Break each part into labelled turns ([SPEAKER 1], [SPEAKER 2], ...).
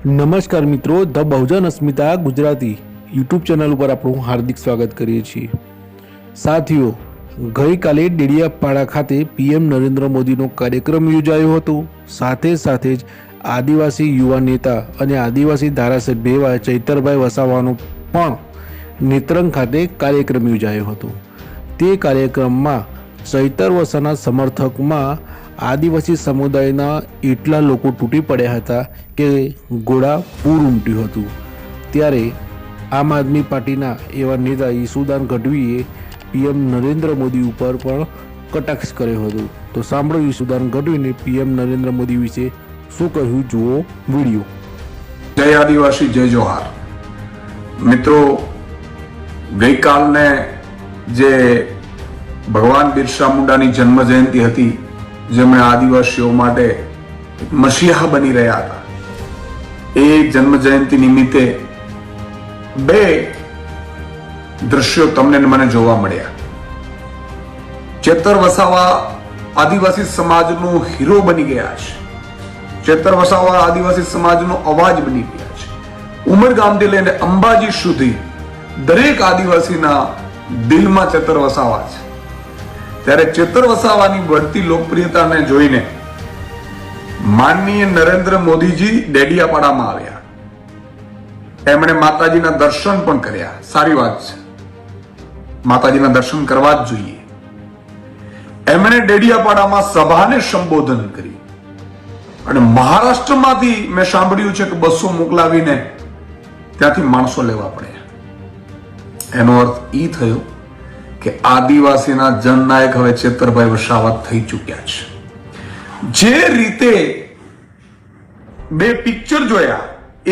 [SPEAKER 1] નમસ્કાર મિત્રો, the Bahujan Asmita Gujarati YouTube channel ઉપર આપણું હાર્દિક સ્વાગત કરીએ છીએ। સાથીઓ, ગઈકાલે ડેડિયાપાડા ખાતે પીએમ નરેન્દ્ર મોદીનો કાર્યક્રમ યોજાયો હતો। સાથે જ આદિવાસી યુવા નેતા અને આદિવાસી ધારાસભ્ય એવા ચૈતરભાઈ વસાવાનો પણ નેત્રંગ ખાતે કાર્યક્રમ યોજાયો હતો। તે કાર્યક્રમમાં ચૈતર વસાના સમર્થકમાં આદિવાસી સમુદાયના એટલા લોકો તૂટી પડ્યા હતા કે ઘોડા પૂર ઉમટ્યું હતું। ત્યારે આમ આદમી પાર્ટીના એવા નેતા ઈસુદાન ગઢવીએ પીએમ નરેન્દ્ર મોદી ઉપર પણ કટાક્ષ કર્યો હતો। તો સાંભળો ઈસુદાન ગઢવીને પીએમ નરેન્દ્ર મોદી વિશે શું કહ્યું, જુઓ વિડીયો।
[SPEAKER 2] જય આદિવાસી, જય જોહાર। મિત્રો, ગઈકાલને જે ભગવાન બિરસા મુંડાની જન્મ જયંતિ હતી, જેમણે આદિવાસીઓ માટે મસીહા બની રહ્યા હતા, એ જન્મ જયંતિ નિમિત્તે બે દ્રશ્યો તમને મને જોવા મળ્યા। ચેતર વસાવા આદિવાસી સમાજનો હીરો બની ગયા છે। ચેતર વસાવા આદિવાસી સમાજનો અવાજ બની ગયા છે। ઉમરગામથી લઈને અંબાજી સુધી દરેક આદિવાસીના દિલમાં ચેતર વસાવા છે। ત્યારે ચેતર વસાવાની વધતી લોકપ્રિયતાને જોઈને માનનીય નરેન્દ્ર મોદીજી ડેડિયાપાડામાં આવ્યા। એમણે માતાજીના દર્શન પણ કર્યા। સારી વાત છે, માતાજીના દર્શન કરવા જ જોઈએ। એમણે ડેડિયાપાડામાં સભાને સંબોધન કરી અને મહારાષ્ટ્રમાંથી મેં સાંભળ્યું છે કે 200 મોકલાવીને ત્યાંથી માણસો લેવા પડ્યા। એનો અર્થ એ થયો કે આદિવાસીના જનનાયક હવે ચેતરભાઈ વસાવા થઈ ચૂક્યા છે। જે રીતે બે પિક્ચર જોયા,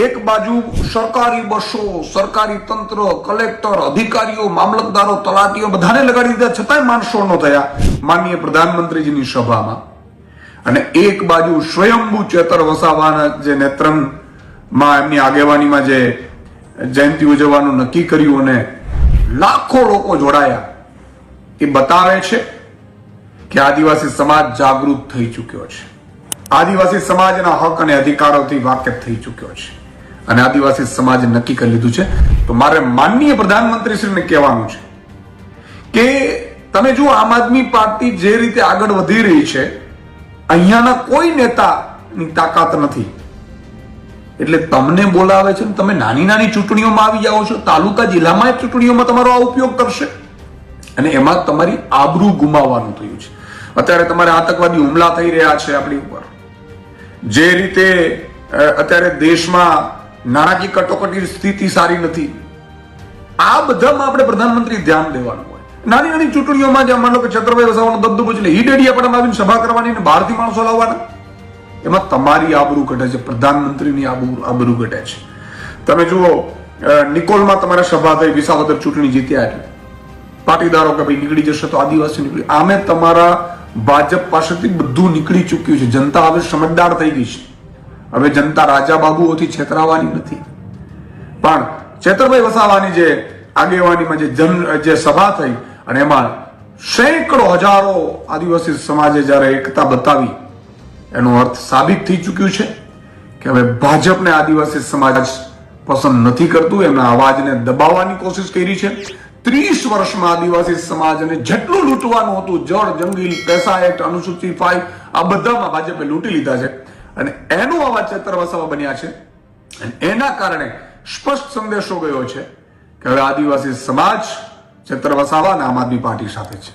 [SPEAKER 2] એક બાજુ સરકારી બસો, સરકારી તંત્ર, કલેક્ટર, અધિકારીઓ, મામલતદારો, તલાટીઓ બધાને લગાડી દીધા, છતાંય માણસો ન થયા માનનીય પ્રધાનમંત્રીજીની સભામાં। અને એક બાજુ સ્વયંભૂ ચેતર વસાવાના જે નેત્રંગમાં એમની આગેવાનીમાં જે જયંતિ ઉજવવાનું નક્કી કર્યું અને લાખો લોકો જોડાયા, એ બતાવે છે કે આદિવાસી સમાજ જાગૃત થઈ ચૂક્યો છે। આદિવાસી સમાજના હક અને અધિકારોથી વાકેફ થઈ ચૂક્યો છે અને આદિવાસી સમાજે નક્કી કરી લીધું છે। તો મારે માનનીય પ્રધાનમંત્રીશ્રીને કહેવાનું છે કે તમે જો આમ આદમી પાર્ટી જે રીતે આગળ વધી રહી છે, અહીંયાના કોઈ નેતાની તાકાત નથી, એટલે તમને બોલાવે છે, તમે નાની નાની ચૂંટણીઓમાં આવી જાઓ છો, તાલુકા જિલ્લામાં ચૂંટણીઓમાં તમારો આ ઉપયોગ કરશે અને એમાં તમારી આબરૂ ગુમાવવાનું થયું છે। અત્યારે તમારે આતંકવાદી હુમલા થઈ રહ્યા છે આપણી ઉપર, જે રીતે અત્યારે દેશમાં નાણાકીય કટોકટી સ્થિતિ સારી નથી, આ બધામાં આપણે પ્રધાનમંત્રી ધ્યાન દેવાનું હોય। નાની નાની ચૂંટણીઓમાં જ્યાં માનો કે ચેતરભાઈ વસાવાનો દબદબો છે, ઈ ડેડિયાપાડામાં આવીને સભા કરવાની ને બહારથી માણસો લાવવાના, એમાં તમારી આબરૂ ઘટે છે, પ્રધાનમંત્રીની આબરૂ ઘટે છે। તમે જુઓ, નિકોલમાં તમારે સભા થઈ, વિસાવદર ચૂંટણી જીત્યા એટલે પાટીદારો કે ભાઈ નીકળી જશે તો આદિવાસી નીકળી, આમે તમારા ભાજપ પાસેથી બધું નીકળી ચૂક્યું છે। જનતા હવે સમજદાર થઈ ગઈ છે। હવે જનતા રાજા બાબુઓથી છેતરાવાની નથી। પણ ચેતરભાઈ વસાવાની જે આગેવાનીમાં જે સભા થઈ અને એમાં સેંકડો હજારો આદિવાસી સમાજે જ્યારે એકતા બતાવી, એનો અર્થ સાબિત થઈ ચૂક્યું છે કે હવે ભાજપને આદિવાસી સમાજ પસંદ નથી કરતું, એમના અવાજને દબાવવાની કોશિશ કરી છે। 30 વર્ષમાં આદિવાસી સમાજને જેટલું લૂંટવાનું હતું, જળ, જંગલ, પૈસા એક્ટ, અનુસૂચિ 5, આ બધામાં ભાજપે લૂંટી લીધા છે અને એનો અવાજ ચેતર વસાવા બન્યા છે। અને એના કારણે સ્પષ્ટ સંદેશો ગયો છે કે હવે આદિવાસી સમાજ ચેતર વસાવા અને આમ આદમી પાર્ટી સાથે છે।